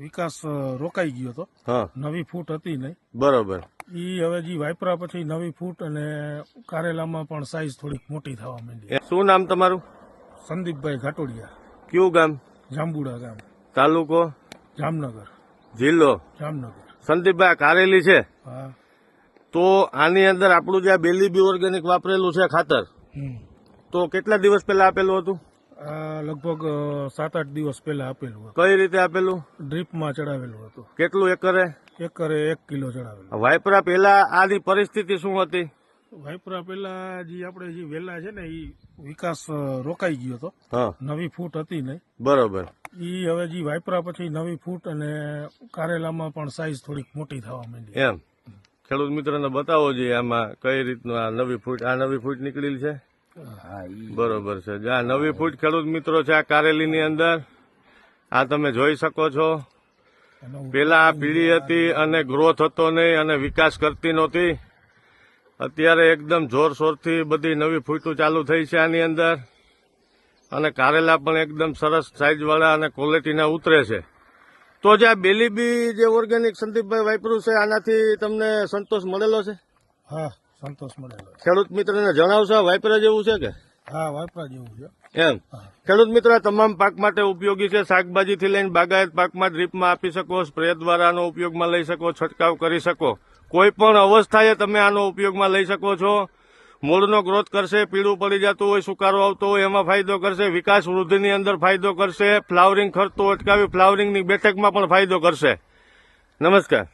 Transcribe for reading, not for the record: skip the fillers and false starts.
વિકાસ રોકાઈ ગયો હતો. હા નવી ફૂટ હતી નહીં. બરોબર. ઈ હવે જે વાપરા પછી નવી ફૂટ અને કારેલામાં પણ સાઈઝ થોડીક મોટી થવા માંડી. શું નામ તમારું? સંદીપભાઈ ઘાટોડિયા, કયું ગામ? જાંબુડા ગામ, તાલુકો? જામનગર. જિલ્લો? જામનગર. સંદીપભાઈ કારેલી છે હા. તો આની અંદર આપણું જે બેલીબી ઓર્ગેનિક વાપરેલું છે ખાતર, તો કેટલા દિવસ પહેલા આપેલું હતું? આ લગભગ 7-8 દિવસ પહેલા આપેલું હતું. કઈ રીતે આપેલું? ડ્રીપમાં ચડાવેલું હતું. કેટલું એકરે? એકરે 1 કિલો ચડાવેલું. વાયપરા પહેલા આની પરિસ્થિતિ શું હતી? વાપરા પહેલા જે આપણે જે વેલા છે ને એ વિકાસ રોકાઈ ગયો હતો. હા નવી ફૂટ હતી નહીં. બરોબર. ઈ હવે જે વાપરા પછી નવી ફૂટ અને કારેલામાં પણ સાઈઝ થોડીક મોટી થવા માંડી. એમ ખેડૂત મિત્રોને બતાવો જોઈએ આમાં કઈ રીતનું આ નવી ફૂટ નીકળેલી છે. બરોબર છે. આ નવી ફૂટ ખેડૂત મિત્રો છે આ કારેલીની અંદર. આ તમે જોઈ શકો છો. પેલા આ પીળી હતી અને ગ્રોથ હતો નહીં અને વિકાસ કરતી નહોતી. અત્યારે એકદમ જોરશોરથી બધી નવી ફૂટો ચાલુ થઈ છે આની અંદર અને કારેલા પણ એકદમ સરસ સાઈઝવાળા અને ક્વોલિટીના ઉતરે છે. તો જે આ બેલીબી જે ઓર્ગેનિક સંદીપભાઈ વાપર્યું છે આનાથી તમને સંતોષ મળેલો છે? હા, સંતોષ મળેલો. ખેડૂત મિત્રોને જણાવશો વાપરા જેવું છે કે? હા, વાપરા જેવું છે. એમ ખેડૂત મિત્રો આ તમામ પાક માટે ઉપયોગી છે. શાકભાજીથી લઈને બાગાયત પાકમાં ડ્રીપમાં આપી શકો, સ્પ્રે દ્વારા આનો ઉપયોગમાં લઈ શકો, છંટકાવ કરી શકો. કોઈ પણ અવસ્થાએ તમે આનો ઉપયોગમાં લઈ શકો છો. મૂળનો ગ્રોથ કરશે, પીળું પડી જતું હોય, સુકારો આવતો હોય એમાં ફાયદો કરશે, વિકાસ વૃદ્ધિની અંદર ફાયદો કરશે, ફ્લાવરિંગ ખરતું અટકાવી ફ્લાવરિંગની બેઠકમાં પણ ફાયદો કરશે. નમસ્કાર.